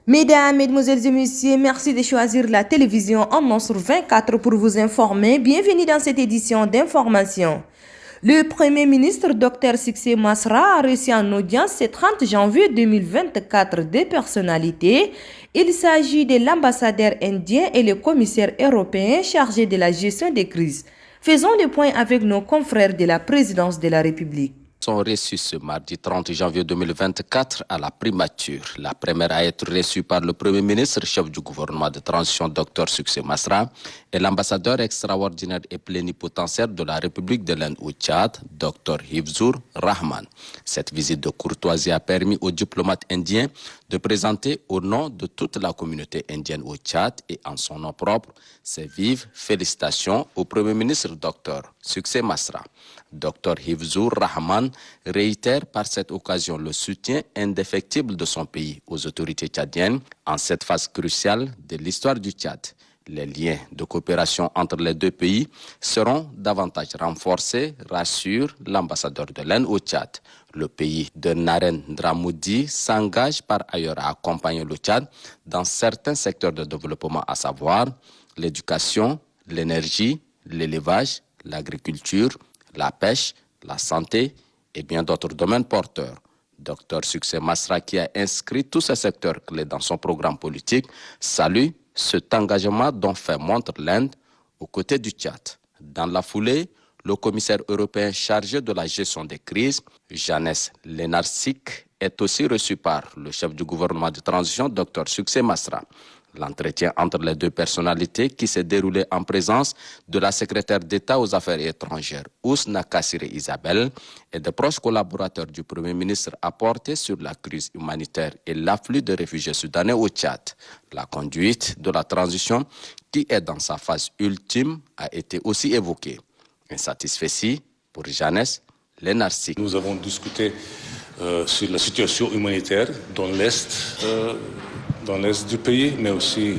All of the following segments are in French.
Mesdames, Mesdemoiselles et Messieurs, merci de choisir la télévision en Mansour 24 pour vous informer. Bienvenue dans cette édition d'information. Le Premier ministre Dr Succès Masra a reçu en audience ce 30 janvier 2024 deux personnalités. Il s'agit de l'ambassadeur indien et le commissaire européen chargé de la gestion des crises. Faisons le point avec nos confrères de la présidence de la République. Sont reçus ce mardi 30 janvier 2024 à la primature. La première à être reçue par le Premier ministre, chef du gouvernement de transition, Dr Succès Masra, et l'ambassadeur extraordinaire et plénipotentiaire de la République de l'Inde au Tchad, Dr Hifzour Rahman. Cette visite de courtoisie a permis aux diplomates indiens de présenter au nom de toute la communauté indienne au Tchad et en son nom propre ses vives félicitations au Premier ministre Dr Succès Masra. Dr Hifzour Rahman réitère par cette occasion le soutien indéfectible de son pays aux autorités tchadiennes en cette phase cruciale de l'histoire du Tchad. Les liens de coopération entre les deux pays seront davantage renforcés, rassure l'ambassadeur de l'Inde au Tchad. Le pays de Narendra Modi s'engage par ailleurs à accompagner le Tchad dans certains secteurs de développement, à savoir l'éducation, l'énergie, l'élevage, l'agriculture, la pêche, la santé et bien d'autres domaines porteurs. Dr Succès Masra, qui a inscrit tous ces secteurs clés dans son programme politique, salue cet engagement dont fait montre l'Inde aux côtés du Tchad. Dans la foulée, le commissaire européen chargé de la gestion des crises, Janez Lenarčič, est aussi reçu par le chef du gouvernement de transition, Dr Succès Masra. L'entretien entre les deux personnalités qui s'est déroulé en présence de la secrétaire d'État aux Affaires étrangères, Ousna Kassiré Isabelle, et de proches collaborateurs du Premier ministre a porté sur la crise humanitaire et l'afflux de réfugiés soudanais au Tchad. La conduite de la transition, qui est dans sa phase ultime, a été aussi évoquée. Insatisfait pour Janez Lenarčič. Nous avons discuté sur la situation humanitaire dans l'Est du pays, mais aussi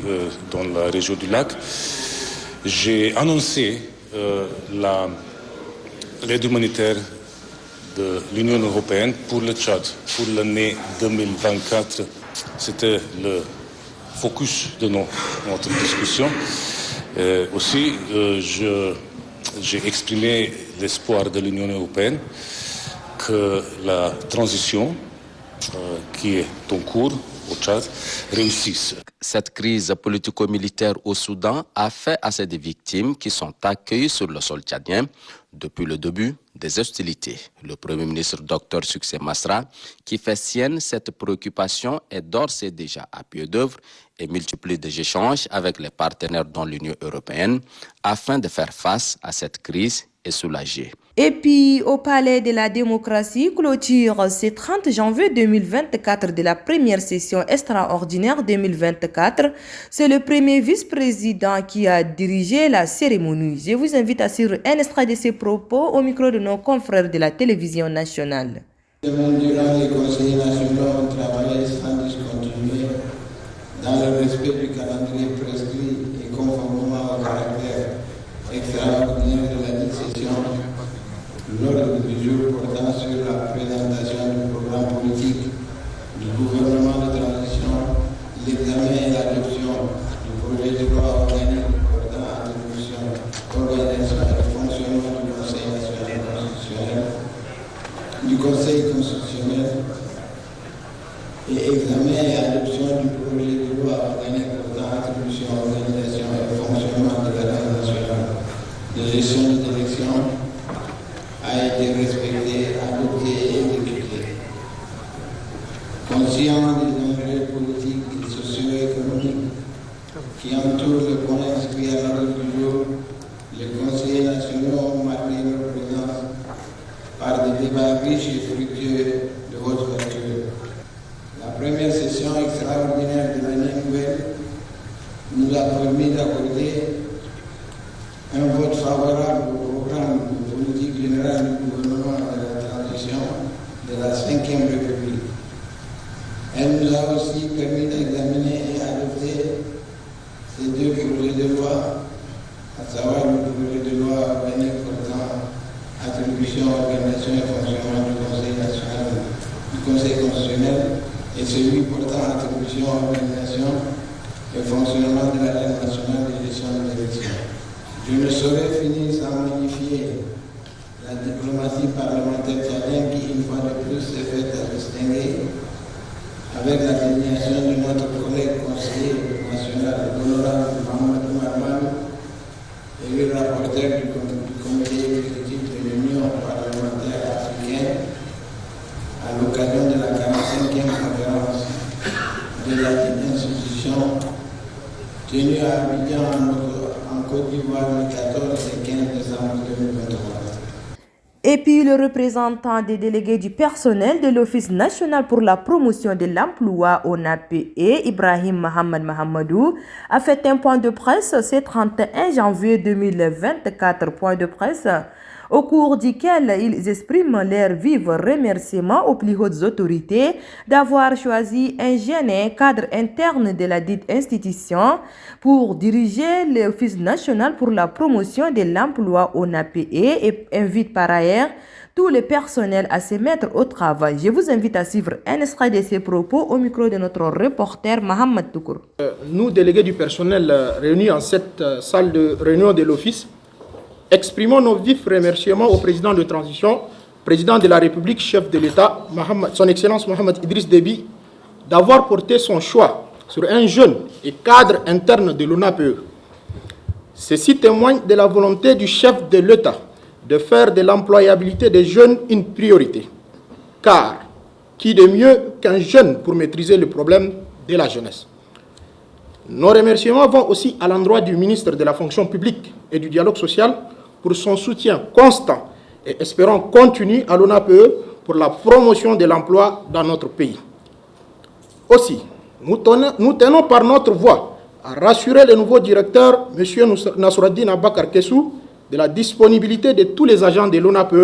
dans la région du lac. J'ai annoncé l'aide humanitaire de l'Union européenne pour le Tchad pour l'année 2024. C'était le focus de notre discussion. Aussi, j'ai exprimé l'espoir de l'Union européenne que la transition qui est en cours au Tchad réussisse. Cette crise politico-militaire au Soudan a fait assez de victimes qui sont accueillies sur le sol tchadien depuis le début des hostilités. Le Premier ministre Dr Succès Masra, qui fait sienne cette préoccupation, est d'ores et déjà à pied d'œuvre et multiplie des échanges avec les partenaires dans l'Union européenne afin de faire face à cette crise et soulager. Et puis, au Palais de la démocratie, clôture ce 30 janvier 2024 de la première session extraordinaire 2024. C'est le premier vice-président qui a dirigé la cérémonie. Je vous invite à suivre un extrait de ses propos au micro de nos confrères de la télévision nationale. Durant les conseils nationaux ont travaillé sans discontinuer dans le respect du calendrier prescrit et conformément au caractère extraordinaire de la session. L'ordre du jour portant sur la présentation du programme politique du gouvernement de transition, l'examen et l'adoption du projet de loi organique portant attribution, organisation et fonctionnement du Conseil national constitutionnel, du Conseil constitutionnel et examen et adoption du projet de loi organique portant attribution, organisation et fonctionnement de l'Agence nationale de gestion des élections a été respecté, adopté et exécuté. Conscient des enjeux politiques et socio-économiques qui entourent le point inscrit à l'ordre du jour, les conseillers nationaux ont marqué leur présence par des débats riches et fructueux de votre nature. La première session extraordinaire de l'année nouvelle nous a permis d'accorder un vote favorable au programme de politique générale du gouvernement de la transition de la Ve République. Elle nous a aussi permis d'examiner et adopter ces deux projets de loi, à savoir le projet de loi organique portant attribution, organisation et fonctionnement du Conseil national, du Conseil constitutionnel et celui portant attribution, organisation et fonctionnement de l'Agence nationale de gestion des élections. Je ne saurais finir sans magnifier la diplomatie parlementaire tchadienne qui, une fois de plus, s'est faite distinguer avec la désignation de notre collègue conseiller national, l'honorable Mahamadou Marman, élu rapporteur du comité exécutif de l'Union parlementaire africaine à l'occasion de la 45e conférence de la institution tenue à Abidjan en Côte d'Ivoire le 14 et 15 décembre 2023. Et puis le représentant des délégués du personnel de l'Office national pour la promotion de l'emploi ONAPE, Ibrahim Mohamed Mahamadou, a fait un point de presse ce 31 janvier 2024, point de presse au cours duquel ils expriment leurs vifs remerciements aux plus hautes autorités d'avoir choisi un jeune cadre interne de la dite institution pour diriger l'Office national pour la promotion de l'emploi ONAPE et invite par ailleurs tout le personnel à se mettre au travail. Je vous invite à suivre un extrait de ces propos au micro de notre reporter Mohamed Toukour. Nous, délégués du personnel réunis en cette salle de réunion de l'Office, exprimons nos vifs remerciements au président de transition, président de la République, chef de l'État, son Excellence Mohamed Idriss Déby, d'avoir porté son choix sur un jeune et cadre interne de l'ONAPE. Ceci témoigne de la volonté du chef de l'État de faire de l'employabilité des jeunes une priorité. Car, qui de mieux qu'un jeune pour maîtriser le problème de la jeunesse? Nos remerciements vont aussi à l'endroit du ministre de la fonction publique et du dialogue social pour son soutien constant et espérons continu à l'ONAPE pour la promotion de l'emploi dans notre pays. Aussi, nous tenons par notre voix à rassurer le nouveau directeur, M. Nasruddin Abakar Kessou, de la disponibilité de tous les agents de l'ONAPE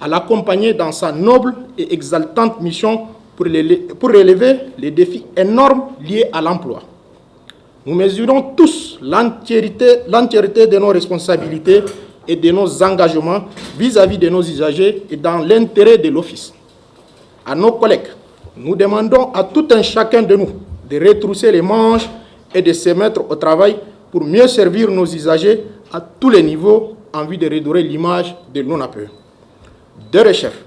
à l'accompagner dans sa noble et exaltante mission pour relever les défis énormes liés à l'emploi. Nous mesurons tous l'entièreté de nos responsabilités et de nos engagements vis-à-vis de nos usagers et dans l'intérêt de l'Office. À nos collègues, nous demandons à tout un chacun de nous de retrousser les manches et de se mettre au travail pour mieux servir nos usagers à tous les niveaux en vue de redorer l'image de l'ONAPE. De chef,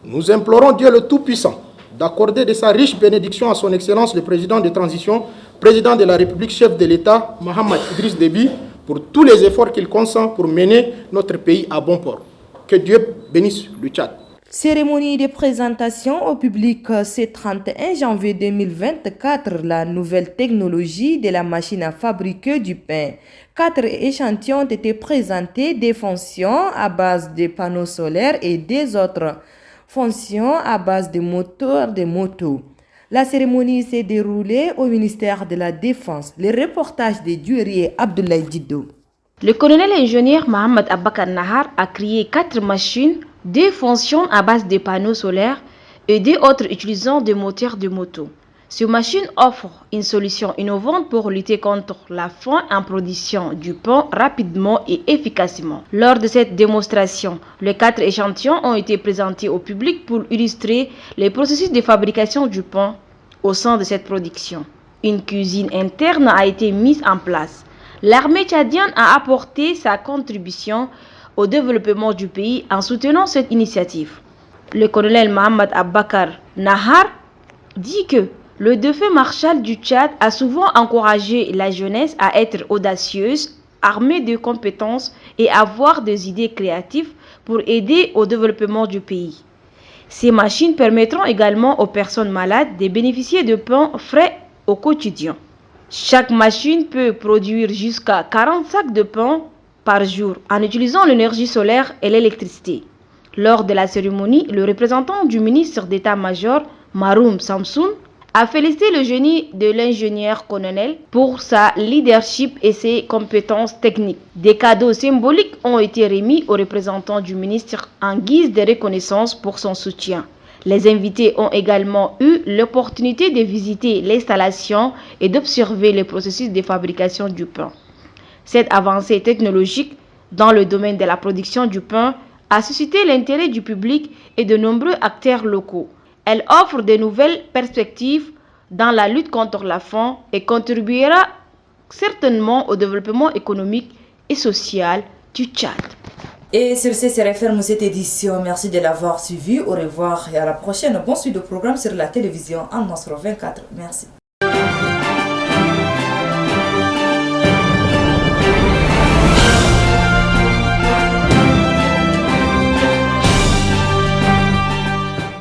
nous implorons Dieu le Tout-Puissant d'accorder de sa riche bénédiction à son Excellence le Président de transition, Président de la République, chef de l'État, Mohamed Idriss Déby, pour tous les efforts qu'il consent pour mener notre pays à bon port. Que Dieu bénisse le Tchad. Cérémonie de présentation au public ce 31 janvier 2024, la nouvelle technologie de la machine à fabriquer du pain. 4 échantillons ont été présentés, des fonctions à base de panneaux solaires et des autres fonctions à base de moteurs de motos. La cérémonie s'est déroulée au ministère de la Défense. Le reportage de Duerier Abdoulaye Dido. Le colonel ingénieur Mohamed Abakar Nahar a créé 4 machines, 2 fonctions à base de panneaux solaires et 2 autres utilisant des moteurs de moto. Ces machines offrent une solution innovante pour lutter contre la faim en production du pain rapidement et efficacement. Lors de cette démonstration, les 4 échantillons ont été présentés au public pour illustrer les processus de fabrication du pain au sein de cette production. Une cuisine interne a été mise en place. L'armée tchadienne a apporté sa contribution au développement du pays en soutenant cette initiative. Le colonel Mohamed Abakar Nahar dit que le défunt marshal du Tchad a souvent encouragé la jeunesse à être audacieuse, armée de compétences et avoir des idées créatives pour aider au développement du pays. Ces machines permettront également aux personnes malades de bénéficier de pain frais au quotidien. Chaque machine peut produire jusqu'à 40 sacs de pain par jour en utilisant l'énergie solaire et l'électricité. Lors de la cérémonie, le représentant du ministre d'état-major, Maroum Samsoun, a félicité le génie de l'ingénieur colonel pour sa leadership et ses compétences techniques. Des cadeaux symboliques ont été remis aux représentants du ministre en guise de reconnaissance pour son soutien. Les invités ont également eu l'opportunité de visiter l'installation et d'observer le processus de fabrication du pain. Cette avancée technologique dans le domaine de la production du pain a suscité l'intérêt du public et de nombreux acteurs locaux. Elle offre de nouvelles perspectives dans la lutte contre la faim et contribuera certainement au développement économique et social du Tchad. Et sur ce, c'est referme cette édition. Merci de l'avoir suivi. Au revoir et à la prochaine. Bon suite de programme sur la télévision en Nostre 24. Merci.